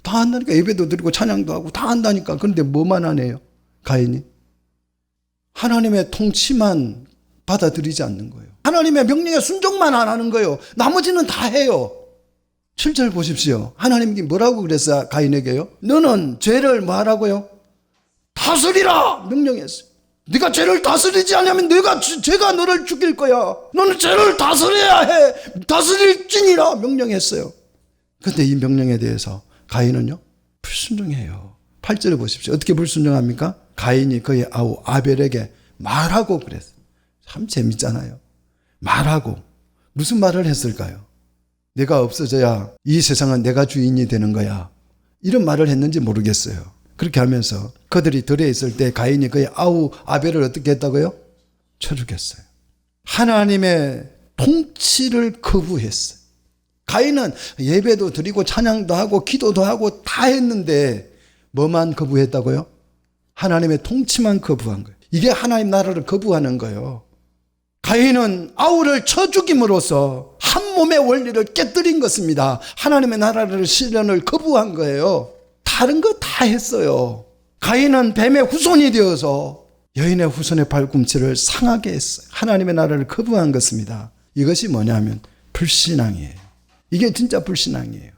다 한다니까. 예배도 드리고 찬양도 하고 다 한다니까. 그런데 뭐만 안 해요? 가인이 하나님의 통치만 받아들이지 않는 거예요. 하나님의 명령에 순종만 안 하는 거예요. 나머지는 다 해요. 7절 보십시오. 하나님이 뭐라고 그랬어요? 가인에게요? 너는 죄를 뭐 하라고요? 다스리라 명령했어요. 네가 죄를 다스리지 않으면 죄가 너를 죽일 거야. 너는 죄를 다스려야 해. 다스릴지니라 명령했어요. 그런데 이 명령에 대해서 가인은요, 불순종해요. 8절에 보십시오. 어떻게 불순종합니까? 가인이 그의 아우 아벨에게 말하고 그랬어요. 참 재밌잖아요. 말하고. 무슨 말을 했을까요? 내가 없어져야 이 세상은 내가 주인이 되는 거야. 이런 말을 했는지 모르겠어요. 그렇게 하면서 그들이 들에 있을 때 가인이 그의 아우 아벨을 어떻게 했다고요? 쳐 죽였어요. 하나님의 통치를 거부했어요. 가인은 예배도 드리고 찬양도 하고 기도도 하고 다 했는데 뭐만 거부했다고요? 하나님의 통치만 거부한 거예요. 이게 하나님 나라를 거부하는 거예요. 가인은 아우를 쳐 죽임으로써 한 몸의 원리를 깨뜨린 것입니다. 하나님의 나라를 실현을 거부한 거예요. 다른 거 다 했어요. 가인은 뱀의 후손이 되어서 여인의 후손의 발꿈치를 상하게 했어요. 하나님의 나라를 거부한 것입니다. 이것이 뭐냐면 불신앙이에요. 이게 진짜 불신앙이에요.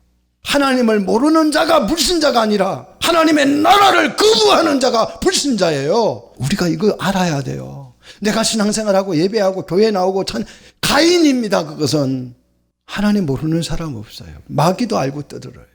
하나님을 모르는 자가 불신자가 아니라 하나님의 나라를 거부하는 자가 불신자예요. 우리가 이거 알아야 돼요. 내가 신앙생활하고 예배하고 교회 나오고 가인입니다. 그것은 하나님 모르는 사람 없어요. 마귀도 알고 떠들어요.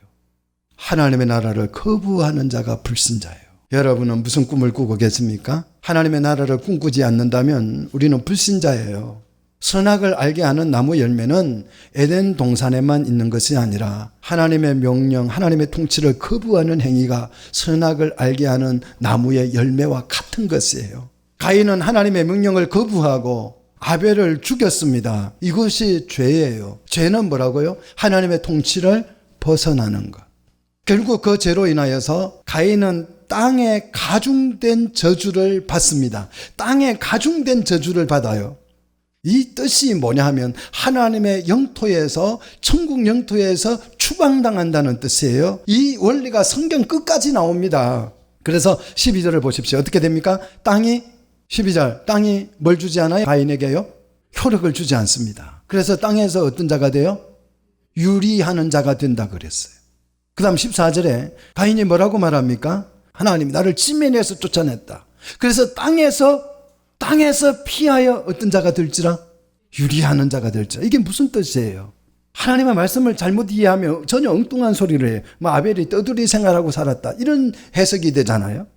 하나님의 나라를 거부하는 자가 불신자예요. 여러분은 무슨 꿈을 꾸고 계십니까? 하나님의 나라를 꿈꾸지 않는다면 우리는 불신자예요. 선악을 알게 하는 나무 열매는 에덴 동산에만 있는 것이 아니라 하나님의 명령, 하나님의 통치를 거부하는 행위가 선악을 알게 하는 나무의 열매와 같은 것이에요. 가인은 하나님의 명령을 거부하고 아벨을 죽였습니다. 이것이 죄예요. 죄는 뭐라고요? 하나님의 통치를 벗어나는 것. 결국 그 죄로 인하여서 가인은 땅에 가중된 저주를 받습니다. 땅에 가중된 저주를 받아요. 이 뜻이 뭐냐 하면 하나님의 영토에서, 천국 영토에서 추방당한다는 뜻이에요. 이 원리가 성경 끝까지 나옵니다. 그래서 12절을 보십시오. 어떻게 됩니까? 12절, 땅이 뭘 주지 않아요? 가인에게요? 효력을 주지 않습니다. 그래서 땅에서 어떤 자가 돼요? 유리하는 자가 된다 그랬어요. 그 다음 14절에 가인이 뭐라고 말합니까? 하나님이 나를 지면에서 쫓아냈다. 그래서 땅에서 피하여 어떤 자가 될지라? 유리하는 자가 될지라. 이게 무슨 뜻이에요? 하나님의 말씀을 잘못 이해하면 전혀 엉뚱한 소리를 해요. 아벨이 떠돌이 생활하고 살았다, 이런 해석이 되잖아요.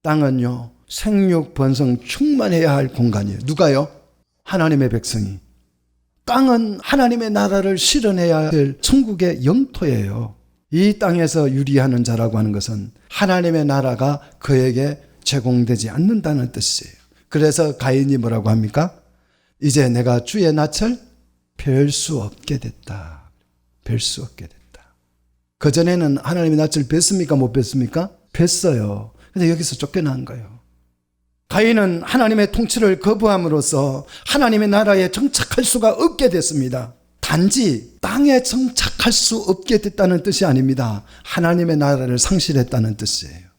땅은요, 생육 번성 충만해야 할 공간이에요. 누가요? 하나님의 백성이. 땅은 하나님의 나라를 실현해야 될 천국의 영토예요. 이 땅에서 유리하는 자라고 하는 것은 하나님의 나라가 그에게 제공되지 않는다는 뜻이에요. 그래서 가인이 뭐라고 합니까? 이제 내가 주의 낯을 뵐 수 없게 됐다. 뵐 수 없게 됐다. 그전에는 하나님의 낯을 뵀습니까? 못 뵀습니까? 뵀어요. 근데 여기서 쫓겨난 거예요. 가인은 하나님의 통치를 거부함으로써 하나님의 나라에 정착할 수가 없게 됐습니다. 단지 땅에 정착할 수 없게 됐다는 뜻이 아닙니다. 하나님의 나라를 상실했다는 뜻이에요.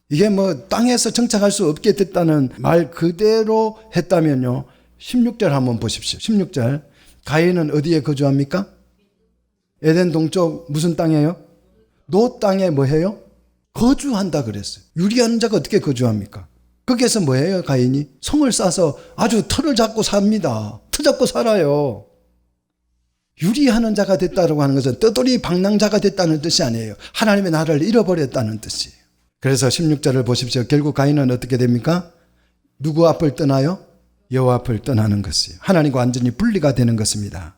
이게 땅에서 정착할 수 없게 됐다는 말 그대로 했다면요, 16절 한번 보십시오. 16절. 가인은 어디에 거주합니까? 에덴 동쪽 무슨 땅이에요? 노 땅에 뭐해요? 거주한다 그랬어요. 유리한 자가 어떻게 거주합니까? 거기에서 뭐해요? 가인이 성을 쌓아서 아주 터를 잡고 삽니다. 터 잡고 살아요. 유리하는 자가 됐다고 하는 것은 떠돌이 방랑자가 됐다는 뜻이 아니에요. 하나님의 나라를 잃어버렸다는 뜻이에요. 그래서 16절을 보십시오. 결국 가인은 어떻게 됩니까? 누구 앞을 떠나요? 여호와 앞을 떠나는 것이에요. 하나님과 완전히 분리가 되는 것입니다.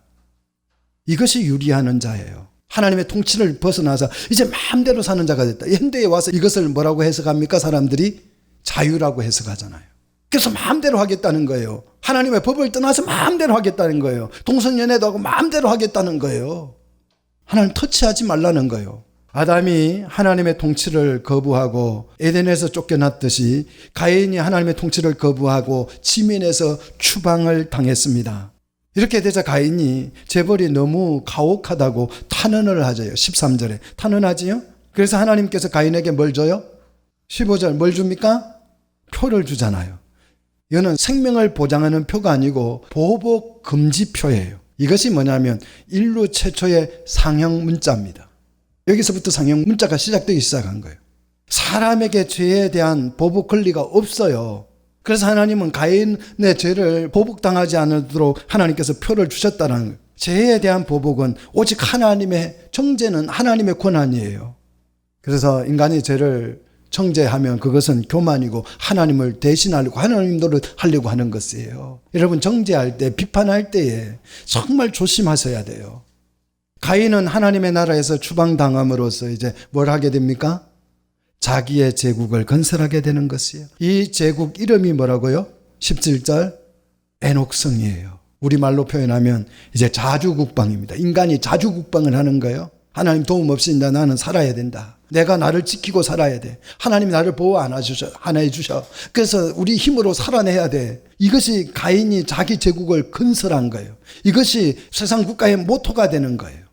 이것이 유리하는 자예요. 하나님의 통치를 벗어나서 이제 마음대로 사는 자가 됐다. 현대에 와서 이것을 뭐라고 해석합니까? 사람들이 자유라고 해석하잖아요. 그래서 마음대로 하겠다는 거예요. 하나님의 법을 떠나서 마음대로 하겠다는 거예요. 동성연애도 하고 마음대로 하겠다는 거예요. 하나님 터치하지 말라는 거예요. 아담이 하나님의 통치를 거부하고 에덴에서 쫓겨났듯이 가인이 하나님의 통치를 거부하고 지면에서 추방을 당했습니다. 이렇게 되자 가인이 재벌이 너무 가혹하다고 탄원을 하죠. 13절에 탄원하지요. 그래서 하나님께서 가인에게 뭘 줘요? 15절 뭘 줍니까? 표를 주잖아요. 이거는 생명을 보장하는 표가 아니고 보복 금지표예요. 이것이 뭐냐면 인류 최초의 상형 문자입니다. 여기서부터 상형 문자가 시작되기 시작한 거예요. 사람에게 죄에 대한 보복 권리가 없어요. 그래서 하나님은 가인의 죄를 보복당하지 않도록 하나님께서 표를 주셨다는 거예요. 죄에 대한 보복은 오직 하나님의, 정죄는 하나님의 권한이에요. 그래서 인간이 죄를 정죄하면 그것은 교만이고 하나님을 대신하려고, 하나님 노릇하려고 하는 것이에요. 여러분, 정죄할 때, 비판할 때에 정말 조심하셔야 돼요. 가인은 하나님의 나라에서 추방당함으로써 이제 뭘 하게 됩니까? 자기의 제국을 건설하게 되는 것이에요. 이 제국 이름이 뭐라고요? 17절 에녹성이에요. 우리말로 표현하면 이제 자주국방입니다. 인간이 자주국방을 하는 거예요. 하나님 도움 없이 나는 살아야 된다. 내가 나를 지키고 살아야 돼. 하나님이 나를 보호 안 해주셔. 그래서 우리 힘으로 살아내야 돼. 이것이 가인이 자기 제국을 건설한 거예요. 이것이 세상 국가의 모토가 되는 거예요.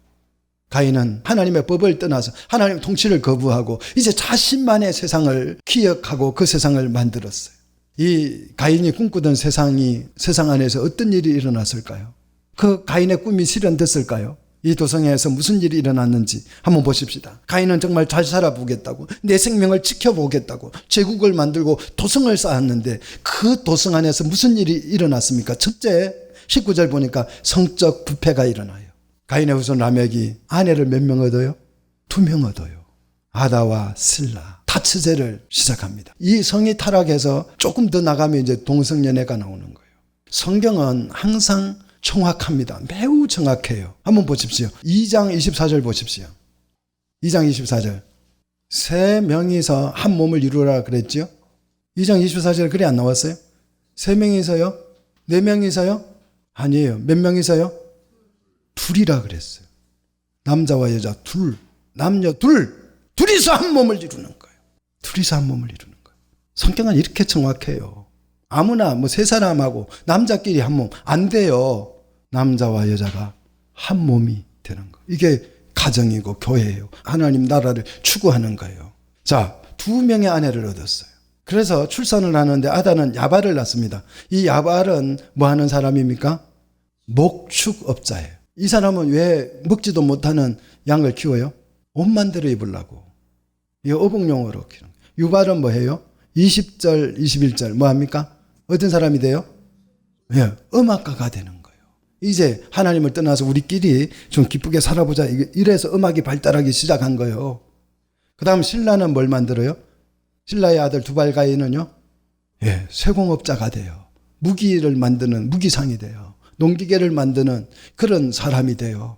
가인은 하나님의 법을 떠나서 하나님의 통치를 거부하고 이제 자신만의 세상을 기억하고 그 세상을 만들었어요. 이 가인이 꿈꾸던 세상 안에서 어떤 일이 일어났을까요? 그 가인의 꿈이 실현됐을까요? 이 도성에서 무슨 일이 일어났는지 한번 보십시다. 가인은 정말 잘 살아보겠다고, 내 생명을 지켜보겠다고 제국을 만들고 도성을 쌓았는데 그 도성 안에서 무슨 일이 일어났습니까? 첫째, 19절 보니까 성적 부패가 일어나요. 가인의 후손 라멕이 아내를 몇 명 얻어요? 2명 얻어요. 아다와 실라, 다처제를 시작합니다. 이 성이 타락해서 조금 더 나가면 이제 동성연애가 나오는 거예요. 성경은 항상 정확합니다. 매우 정확해요. 한번 보십시오. 2장 24절 보십시오. 2장 24절. 세 명이서 한 몸을 이루라 그랬죠? 2장 24절에 그래 안 나왔어요? 세 명이서요? 네 명이서요? 아니에요. 몇 명이서요? 둘이라 그랬어요. 남자와 여자 둘, 남녀 둘이서 한 몸을 이루는 거예요. 둘이서 한 몸을 이루는 거예요. 성경은 이렇게 정확해요. 아무나 뭐 세 사람하고 남자끼리 한 몸 안 돼요. 남자와 여자가 한 몸이 되는 거. 이게 가정이고 교회예요. 하나님 나라를 추구하는 거예요. 자, 2명의 아내를 얻었어요. 그래서 출산을 하는데 아다는 야발을 낳습니다. 이 야발은 뭐 하는 사람입니까? 목축업자예요. 이 사람은 왜 먹지도 못하는 양을 키워요? 옷 만들어 입으려고. 이 어복용으로 키우는 거예요. 유발은 뭐 해요? 20절, 21절 뭐 합니까? 어떤 사람이 돼요? 예, 음악가가 되는 거예요. 이제 하나님을 떠나서 우리끼리 좀 기쁘게 살아보자. 이래서 음악이 발달하기 시작한 거예요. 그 다음 신라는 뭘 만들어요? 신라의 아들 두발가인은요? 예, 세공업자가 돼요. 무기를 만드는 무기상이 돼요. 농기계를 만드는 그런 사람이 돼요.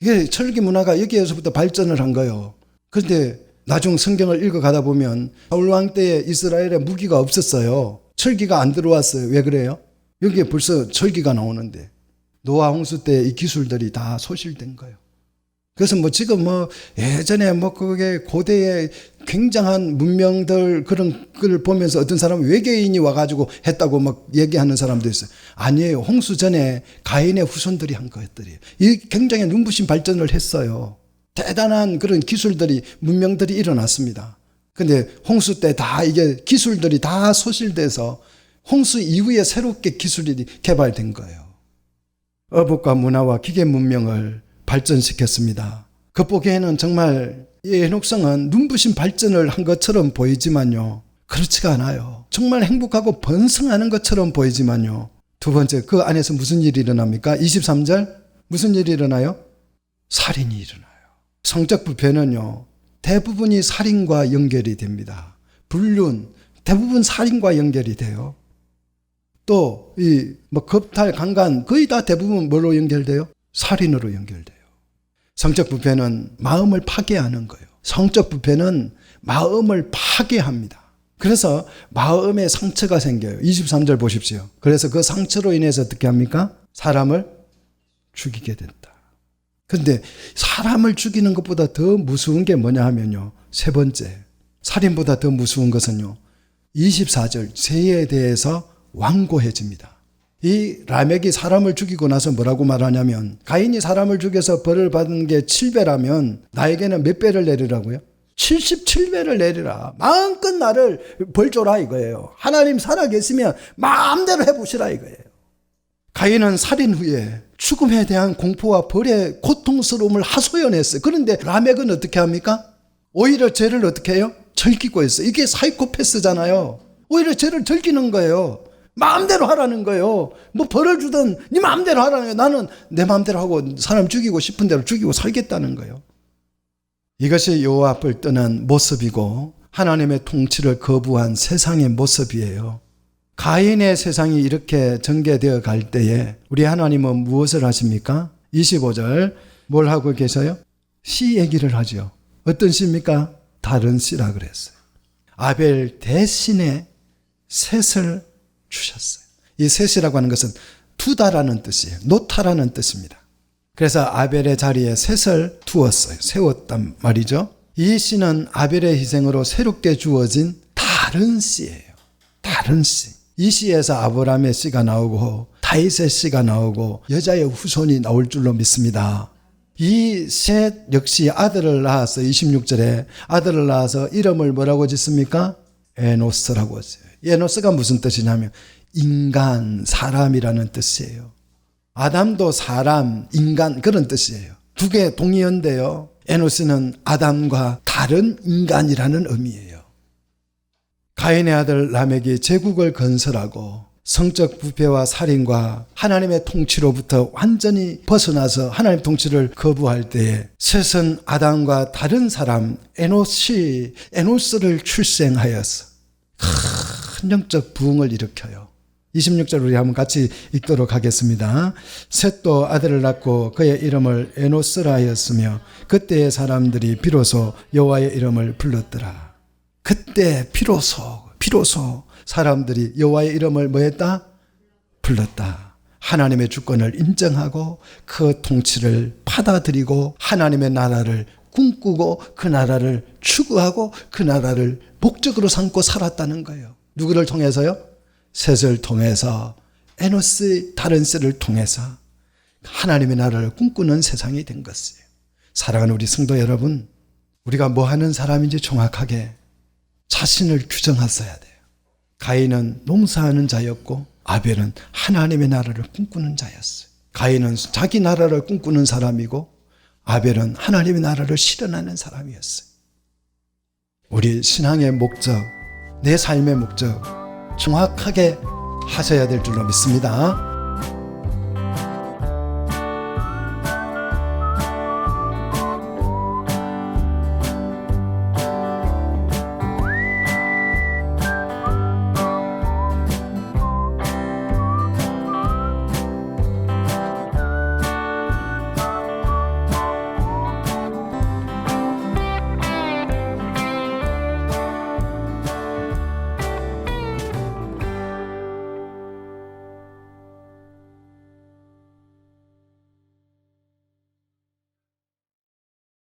이게 철기 문화가 여기에서부터 발전을 한 거예요. 그런데 나중 성경을 읽어가다 보면 사울왕 때에 이스라엘에 무기가 없었어요. 철기가 안 들어왔어요. 왜 그래요? 여기에 벌써 철기가 나오는데 노아 홍수 때 이 기술들이 다 소실된 거예요. 그래서 뭐 지금 뭐 예전에 뭐 그게 고대의 굉장한 문명들 그런 걸 보면서 어떤 사람은 외계인이 와가지고 했다고 막 얘기하는 사람도 있어요. 아니에요. 홍수 전에 가인의 후손들이 한 것들이에요. 이 굉장히 눈부신 발전을 했어요. 대단한 그런 기술들이 문명들이 일어났습니다. 근데 홍수 때 다 이게 기술들이 다 소실돼서 홍수 이후에 새롭게 기술이 개발된 거예요. 어복과 문화와 기계 문명을 발전시켰습니다. 겉보기에는 정말 이 에녹성은 눈부신 발전을 한 것처럼 보이지만요. 그렇지가 않아요. 정말 행복하고 번성하는 것처럼 보이지만요. 두 번째, 그 안에서 무슨 일이 일어납니까? 23절 무슨 일이 일어나요? 살인이 일어나요. 성적 부패는요. 대부분이 살인과 연결이 됩니다. 불륜 대부분 살인과 연결이 돼요. 또 이 뭐 겁탈, 강간 거의 다 대부분 뭐로 연결돼요? 살인으로 연결돼요. 성적 부패는 마음을 파괴하는 거예요. 성적 부패는 마음을 파괴합니다. 그래서 마음에 상처가 생겨요. 23절 보십시오. 그래서 그 상처로 인해서 어떻게 합니까? 사람을 죽이게 된다. 그런데 사람을 죽이는 것보다 더 무서운 게 뭐냐 하면요. 세 번째, 살인보다 더 무서운 것은요. 24절, 죄에 대해서 완고해집니다. 이 라멕이 사람을 죽이고 나서 뭐라고 말하냐면 가인이 사람을 죽여서 벌을 받은 게 7배라면 나에게는 몇 배를 내리라고요? 77배를 내리라. 마음껏 나를 벌 줘라 이거예요. 하나님 살아계시면 마음대로 해보시라 이거예요. 가인은 살인 후에 죽음에 대한 공포와 벌의 고통스러움을 하소연했어요. 그런데 라멕은 어떻게 합니까? 오히려 죄를 어떻게 해요? 즐기고 있어요. 이게 사이코패스잖아요. 오히려 죄를 즐기는 거예요. 마음대로 하라는 거예요. 뭐 벌을 주든 네 마음대로 하라는 거예요. 나는 내 마음대로 하고 사람 죽이고 싶은 대로 죽이고 살겠다는 거예요. 이것이 여호와 앞을 떠난 모습이고 하나님의 통치를 거부한 세상의 모습이에요. 가인의 세상이 이렇게 전개되어 갈 때에 우리 하나님은 무엇을 하십니까? 25절 뭘 하고 계셔요? 씨 얘기를 하죠. 어떤 씨입니까? 다른 씨라 그랬어요. 아벨 대신에 셋을 주셨어요. 이 셋이라고 하는 것은 두다라는 뜻이에요. 놓다라는 뜻입니다. 그래서 아벨의 자리에 셋을 두었어요. 세웠단 말이죠. 이 씨는 아벨의 희생으로 새롭게 주어진 다른 씨예요. 다른 씨. 이 씨에서 아브라함의 씨가 나오고 다윗의 씨가 나오고 여자의 후손이 나올 줄로 믿습니다. 이 셋 역시 아들을 낳아서 26절에 아들을 낳아서 이름을 뭐라고 짓습니까? 에노스라고 지어요. 에노스가 무슨 뜻이냐면 인간, 사람이라는 뜻이에요. 아담도 사람, 인간 그런 뜻이에요. 두 개 동의어인데요. 에노스는 아담과 다른 인간이라는 의미예요. 가인의 아들 라멕이 제국을 건설하고 성적 부패와 살인과 하나님의 통치로부터 완전히 벗어나서 하나님 통치를 거부할 때에 셋은 아담과 다른 사람 에노스를 출생하여서 큰 영적 부흥을 일으켜요. 26절 우리 한번 같이 읽도록 하겠습니다. 셋도 아들을 낳고 그의 이름을 에노스라 하였으며 그때의 사람들이 비로소 여호와의 이름을 불렀더라. 그때 비로소 사람들이 여호와의 이름을 뭐했다? 불렀다. 하나님의 주권을 인정하고 그 통치를 받아들이고 하나님의 나라를 꿈꾸고 그 나라를 추구하고 그 나라를 목적으로 삼고 살았다는 거예요. 누구를 통해서요? 셋을 통해서 에노스 다른 셋을 통해서 하나님의 나라를 꿈꾸는 세상이 된 것이에요. 사랑하는 우리 성도 여러분, 우리가 뭐 하는 사람인지 정확하게 자신을 규정하셔야 돼요. 가인은 농사하는 자였고 아벨은 하나님의 나라를 꿈꾸는 자였어요. 가인은 자기 나라를 꿈꾸는 사람이고 아벨은 하나님의 나라를 실현하는 사람이었어요. 우리 신앙의 목적, 내 삶의 목적 정확하게 하셔야 될 줄로 믿습니다.